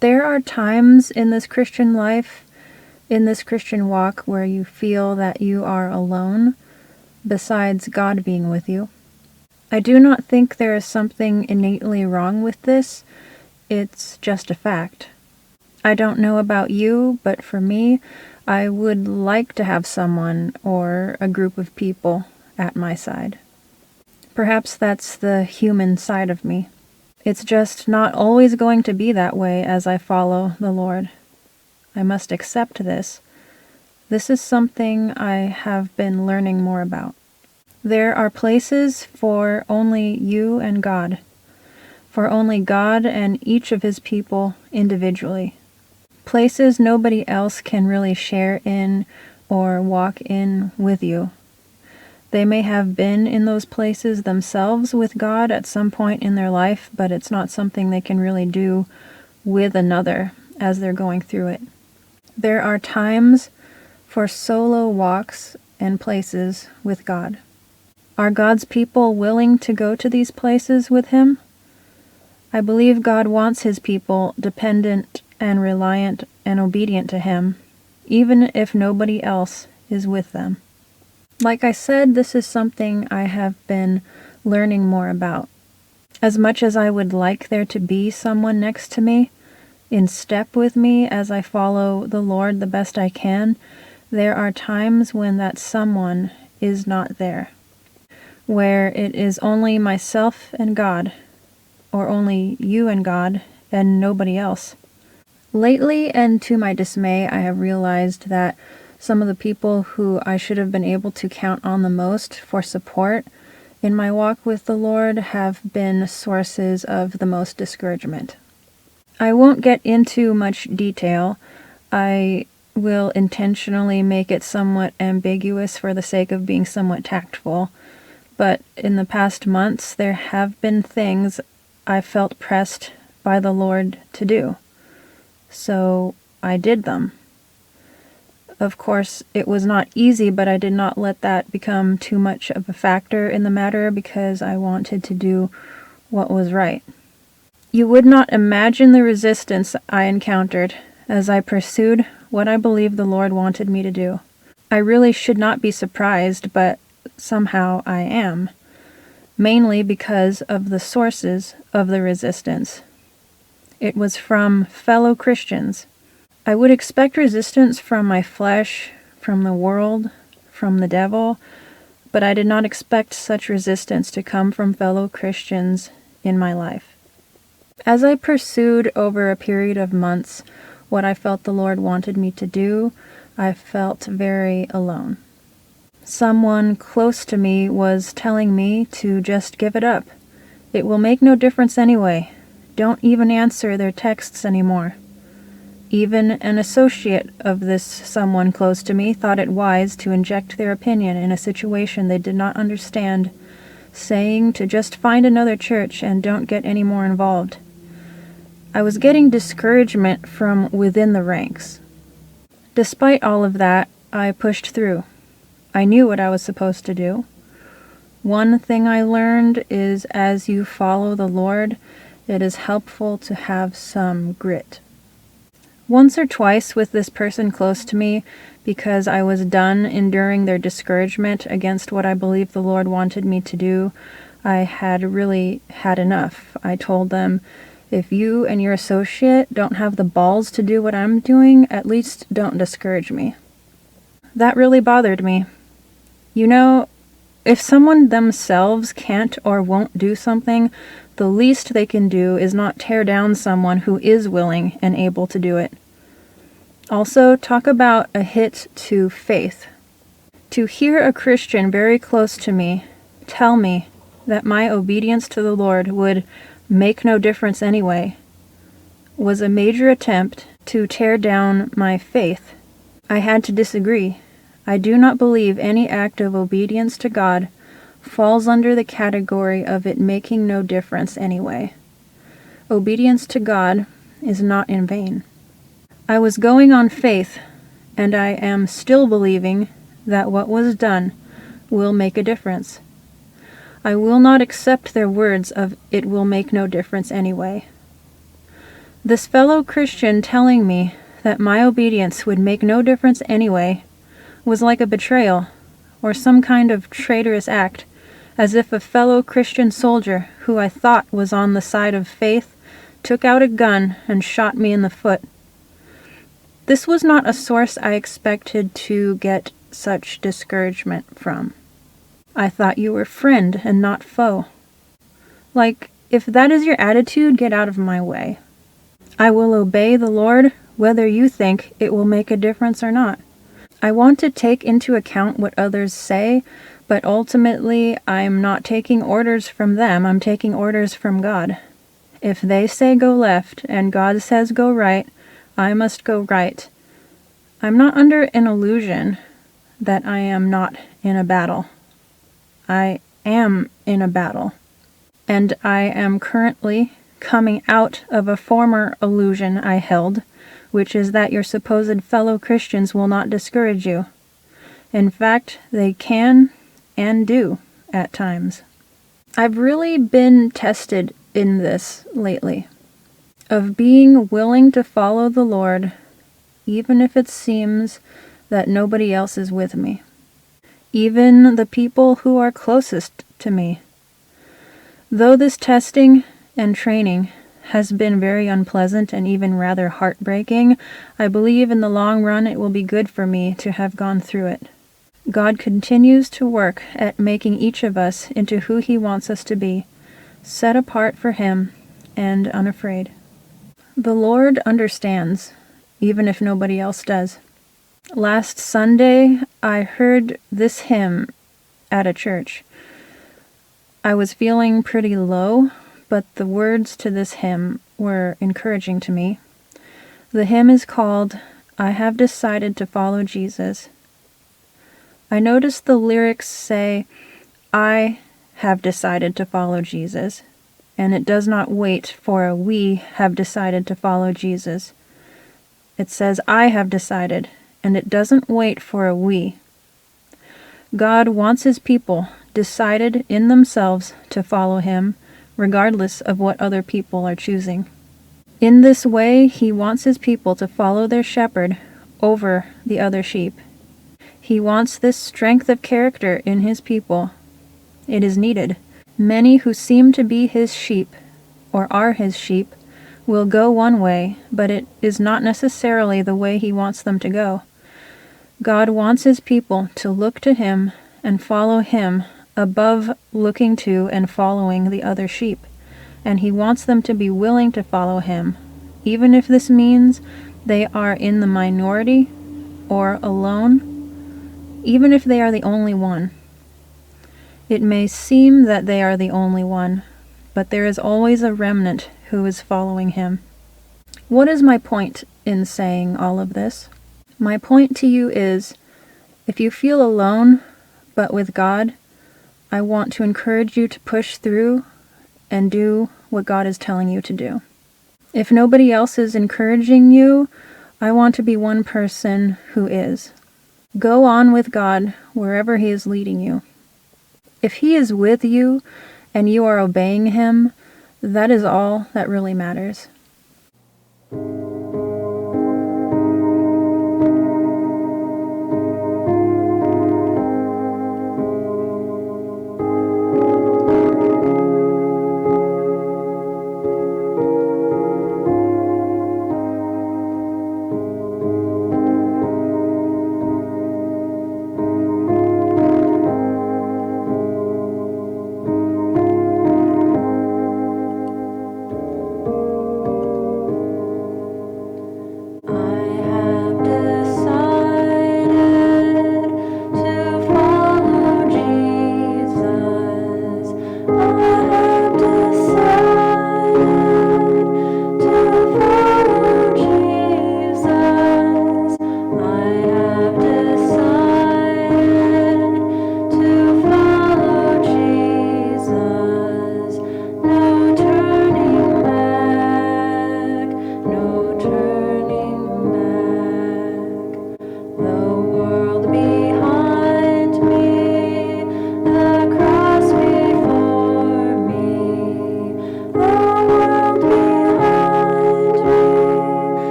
There are times in this Christian life, in this Christian walk, where you feel that you are alone, besides God being with you. I do not think there is something innately wrong with this. It's just a fact. I don't know about you, but for me, I would like to have someone or a group of people at my side. Perhaps that's the human side of me. It's just not always going to be that way as I follow the Lord. I must accept this. This is something I have been learning more about. There are places for only you and God, for only God and each of His people individually. Places nobody else can really share in or walk in with you. They may have been in those places themselves with God at some point in their life, but it's not something they can really do with another as they're going through it. There are times for solo walks and places with God. Are God's people willing to go to these places with Him? I believe God wants His people dependent and reliant and obedient to Him, even if nobody else is with them. Like I said, this is something I have been learning more about. As much as I would like there to be someone next to me, in step with me as I follow the Lord the best I can, there are times when that someone is not there, where it is only myself and God, or only you and God, and nobody else. Lately, and to my dismay, I have realized that some of the people who I should have been able to count on the most for support in my walk with the Lord have been sources of the most discouragement. I won't get into much detail. I will intentionally make it somewhat ambiguous for the sake of being somewhat tactful. But in the past months, there have been things I felt pressed by the Lord to do. So I did them. Of course, it was not easy, but I did not let that become too much of a factor in the matter because I wanted to do what was right. You would not imagine the resistance I encountered as I pursued what I believed the Lord wanted me to do. I really should not be surprised, but somehow I am, mainly because of the sources of the resistance. It was from fellow Christians. I would expect resistance from my flesh, from the world, from the devil, but I did not expect such resistance to come from fellow Christians in my life. As I pursued over a period of months what I felt the Lord wanted me to do, I felt very alone. Someone close to me was telling me to just give it up. It will make no difference anyway. Don't even answer their texts anymore. Even an associate of this someone close to me thought it wise to inject their opinion in a situation they did not understand, saying to just find another church and don't get any more involved. I was getting discouragement from within the ranks. Despite all of that, I pushed through. I knew what I was supposed to do. One thing I learned is as you follow the Lord, it is helpful to have some grit. Once or twice with this person close to me, because I was done enduring their discouragement against what I believed the Lord wanted me to do, I had really had enough. I told them, if you and your associate don't have the balls to do what I'm doing, at least don't discourage me. That really bothered me. You know, if someone themselves can't or won't do something, the least they can do is not tear down someone who is willing and able to do it. Also, talk about a hit to faith. To hear a Christian very close to me tell me that my obedience to the Lord would make no difference anyway was a major attempt to tear down my faith. I had to disagree. I do not believe any act of obedience to God falls under the category of it making no difference anyway. Obedience to God is not in vain. I was going on faith, and I am still believing that what was done will make a difference. I will not accept their words of it will make no difference anyway. This fellow Christian telling me that my obedience would make no difference anyway was like a betrayal, or some kind of traitorous act, as if a fellow Christian soldier who I thought was on the side of faith took out a gun and shot me in the foot. This was not a source I expected to get such discouragement from. I thought you were friend and not foe. Like, if that is your attitude, get out of my way. I will obey the Lord whether you think it will make a difference or not. I want to take into account what others say, but ultimately I'm not taking orders from them, I'm taking orders from God. If they say go left and God says go right, I must go right. I'm not under an illusion that I am not in a battle. I am in a battle. And I am currently coming out of a former illusion I held, which is that your supposed fellow Christians will not discourage you. In fact, they can and do at times. I've really been tested in this lately, of being willing to follow the Lord, even if it seems that nobody else is with me, even the people who are closest to me. Though this testing and training has been very unpleasant and even rather heartbreaking, I believe in the long run it will be good for me to have gone through it. God continues to work at making each of us into who He wants us to be, set apart for Him and unafraid. The Lord understands, even if nobody else does. Last Sunday, I heard this hymn at a church. I was feeling pretty low, but the words to this hymn were encouraging to me. The hymn is called, "I Have Decided to Follow Jesus." I noticed the lyrics say, "I have decided to follow Jesus," and it does not wait for a "we have decided to follow Jesus." It says, "I have decided," and it doesn't wait for a "we." God wants His people decided in themselves to follow Him, regardless of what other people are choosing. In this way, He wants His people to follow their shepherd over the other sheep. He wants this strength of character in His people. It is needed. Many who seem to be His sheep, or are His sheep, will go one way, but it is not necessarily the way He wants them to go. God wants His people to look to Him and follow Him above looking to and following the other sheep, and He wants them to be willing to follow Him, even if this means they are in the minority or alone, even if they are the only one. It may seem that they are the only one, but there is always a remnant who is following Him. What is my point in saying all of this? My point to you is, if you feel alone, but with God, I want to encourage you to push through and do what God is telling you to do. If nobody else is encouraging you, I want to be one person who is. Go on with God wherever He is leading you. If He is with you and you are obeying Him, that is all that really matters.